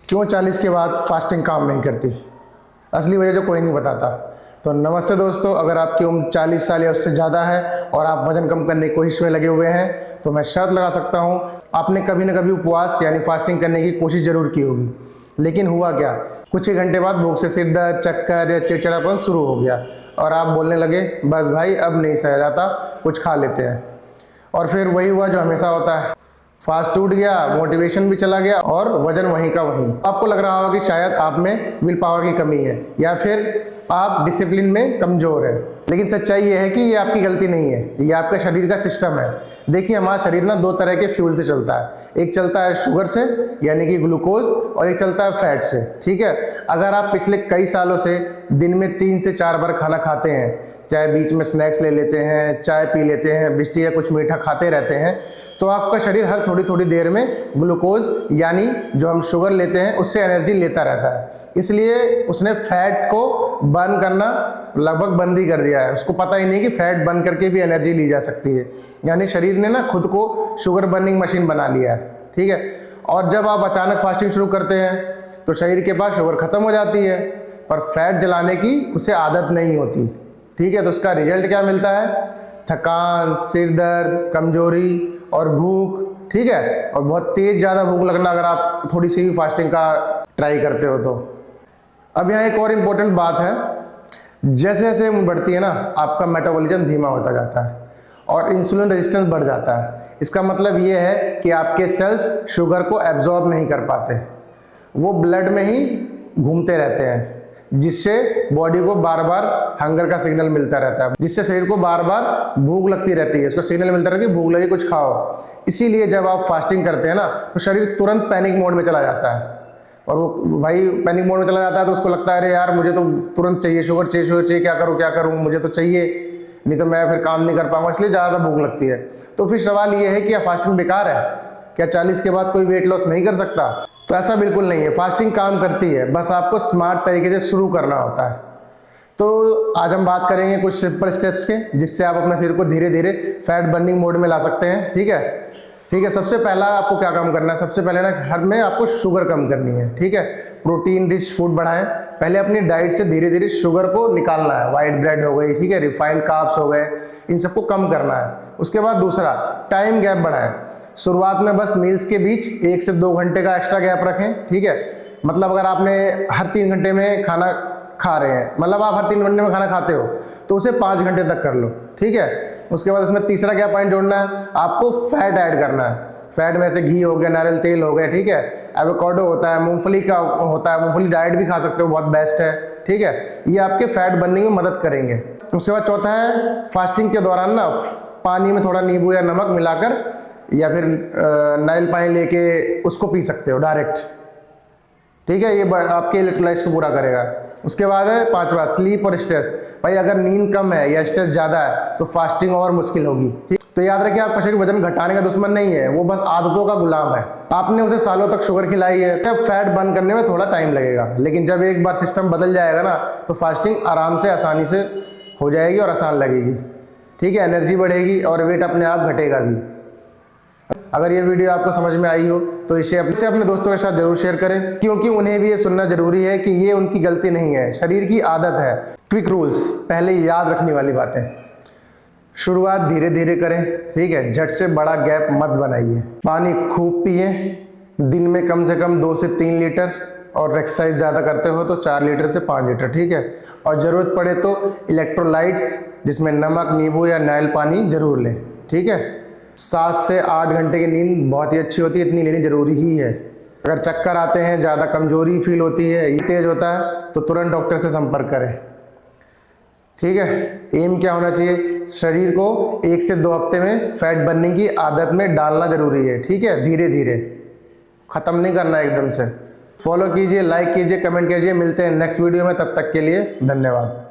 क्यों 40 के बाद फास्टिंग काम नहीं करती? असली वजह जो कोई नहीं बताता। तो नमस्ते दोस्तों, अगर आपकी उम्र 40 साल या उससे ज़्यादा है और आप वजन कम करने की कोशिश में लगे हुए हैं तो मैं शर्त लगा सकता हूँ आपने कभी ना कभी उपवास यानी फास्टिंग करने की कोशिश ज़रूर की होगी। लेकिन हुआ क्या, कुछ ही घंटे बाद भूख से सिर दर्द, चक्कर या चिड़चिड़ापन शुरू हो गया और आप बोलने लगे बस भाई अब नहीं सह जाता, कुछ खा लेते हैं। और फिर वही हुआ जो हमेशा होता है, फास्ट टूट गया, मोटिवेशन भी चला गया और वजन वहीं का वहीं। आपको लग रहा होगा कि शायद आप में विल पावर की कमी है या फिर आप डिसिप्लिन में कमज़ोर है, लेकिन सच्चाई ये है कि ये आपकी गलती नहीं है, ये आपके शरीर का सिस्टम है। देखिए, हमारा शरीर ना दो तरह के फ्यूल से चलता है, एक चलता है शुगर से यानी कि ग्लूकोज और एक चलता है फैट से। ठीक है, अगर आप पिछले कई सालों से दिन में 3 से 4 बार खाना खाते हैं, चाहे बीच में स्नैक्स ले लेते हैं, चाय पी लेते हैं, बिस्टी या कुछ मीठा खाते रहते हैं, तो आपका शरीर हर थोड़ी थोड़ी देर में ग्लूकोज यानी जो हम शुगर लेते हैं उससे एनर्जी लेता रहता है। इसलिए उसने फैट को बर्न करना लगभग बंद ही कर दिया है। उसको पता ही नहीं कि फैट बर्न करके भी एनर्जी ली जा सकती है। यानी शरीर ने ना खुद को शुगर बर्निंग मशीन बना लिया है। ठीक है, और जब आप अचानक फास्टिंग शुरू करते हैं तो शरीर के पास शुगर खत्म हो जाती है, पर फैट जलाने की उसे आदत नहीं होती। ठीक है, तो उसका रिजल्ट क्या मिलता है? थकान, सिर दर्द, कमजोरी और भूख। ठीक है, और बहुत तेज ज़्यादा भूख लगना अगर आप थोड़ी सी भी फास्टिंग का ट्राई करते हो तो। अब यहाँ एक और इम्पोर्टेंट बात है, जैसे जैसे उम्र बढ़ती है ना आपका मेटाबॉलिज्म धीमा होता जाता है और इंसुलिन रेजिस्टेंस बढ़ जाता है। इसका मतलब ये है कि आपके सेल्स शुगर को एब्जॉर्ब नहीं कर पाते, वो ब्लड में ही घूमते रहते हैं, जिससे बॉडी को बार बार हंगर का सिग्नल मिलता रहता है, जिससे शरीर को बार बार भूख लगती रहती है, उसको सिग्नल मिलता रहता है कि भूख लगी, कुछ खाओ। इसीलिए जब आप फास्टिंग करते हैं ना तो शरीर तुरंत पैनिक मोड में चला जाता है, और वो भाई पैनिक मोड में चला जाता है तो उसको लगता है अरे यार मुझे तो तुरंत चाहिए, शुगर चाहिए, क्या करूँ, मुझे तो चाहिए, नहीं तो मैं फिर काम नहीं कर पाऊंगा, इसलिए ज़्यादा भूख लगती है। तो फिर सवाल ये है कि क्या फास्टिंग बेकार है? क्या 40 के बाद कोई वेट लॉस नहीं कर सकता? तो ऐसा बिल्कुल नहीं है, फास्टिंग काम करती है, बस आपको स्मार्ट तरीके से शुरू करना होता है। तो आज हम बात करेंगे कुछ सिंपल स्टेप्स के, जिससे आप अपने शरीर को धीरे धीरे फैट बर्निंग मोड में ला सकते हैं। ठीक है, सबसे पहला आपको क्या काम करना है? सबसे पहले ना हर में आपको शुगर कम करनी है। ठीक है, प्रोटीन रिच फूड बढ़ाएं। पहले अपनी डाइट से धीरे धीरे शुगर को निकालना है। वाइट ब्रेड हो गई, ठीक है, रिफाइंड कार्ब्स हो गए, इन सबको कम करना है। उसके बाद दूसरा, टाइम गैप बढ़ाएं। शुरुआत में बस मील्स के बीच 1 से 2 घंटे का एक्स्ट्रा गैप रखें। ठीक है, मतलब अगर आपने हर 3 घंटे में खाना खा रहे हैं, मतलब आप हर 3 घंटे में खाना खाते हो तो उसे 5 घंटे तक कर लो। ठीक है, उसके बाद उसमें तीसरा क्या पॉइंट जोड़ना है? आपको फैट ऐड करना है। फैट में से घी हो गया, नारियल तेल हो गया, ठीक है, एवोकाडो होता है, मूंगफली का होता है, मूंगफली डाइट भी खा सकते हो, बहुत बेस्ट है। ठीक है, ये आपके फैट बर्निंग में मदद करेंगे। उसके बाद चौथा है, फास्टिंग के दौरान ना पानी में थोड़ा नींबू या नमक मिलाकर या फिर नारियल पानी लेके उसको पी सकते हो डायरेक्ट। ठीक है, ये आपके इलेक्ट्रोलाइट्स को पूरा करेगा। उसके बाद है पांचवा, स्लीप और स्ट्रेस। भाई अगर नींद कम है या स्ट्रेस ज़्यादा है तो फास्टिंग और मुश्किल होगी। ठीक, तो याद रखिए आपका शरीर वजन घटाने का दुश्मन नहीं है, वो बस आदतों का गुलाम है। आपने उसे सालों तक शुगर खिलाई है, तब फैट बर्न करने में थोड़ा टाइम लगेगा, लेकिन जब एक बार सिस्टम बदल जाएगा ना तो फास्टिंग आराम से आसानी से हो जाएगी और आसान लगेगी। ठीक है, एनर्जी बढ़ेगी और वेट अपने आप घटेगा भी। अगर ये वीडियो आपको समझ में आई हो तो इसे अपने दोस्तों के साथ जरूर शेयर करें, क्योंकि उन्हें भी ये सुनना जरूरी है कि ये उनकी गलती नहीं है, शरीर की आदत है। क्विक रूल्स, पहले याद रखने वाली बातें। शुरुआत धीरे धीरे करें। ठीक है, झट से बड़ा गैप मत बनाइए। पानी खूब पिए, दिन में कम से कम 2 से 3 लीटर, और एक्सरसाइज ज़्यादा करते हो तो 4 लीटर से 5 लीटर। ठीक है, और ज़रूरत पड़े तो इलेक्ट्रोलाइट्स जिसमें नमक, नींबू या नारियल पानी जरूर लें। ठीक है, 7 से 8 घंटे की नींद बहुत ही अच्छी होती है, इतनी लेनी जरूरी ही है। अगर चक्कर आते हैं, ज़्यादा कमजोरी फील होती है, ये तेज होता है तो तुरंत डॉक्टर से संपर्क करें। ठीक है, एम क्या होना चाहिए? शरीर को 1 से 2 हफ्ते में फैट बर्निंग की आदत में डालना जरूरी है। ठीक है, धीरे धीरे, ख़त्म नहीं करना एकदम से। फॉलो कीजिए, लाइक कीजिए, कमेंट कीजिए। मिलते हैं नेक्स्ट वीडियो में, तब तक के लिए धन्यवाद।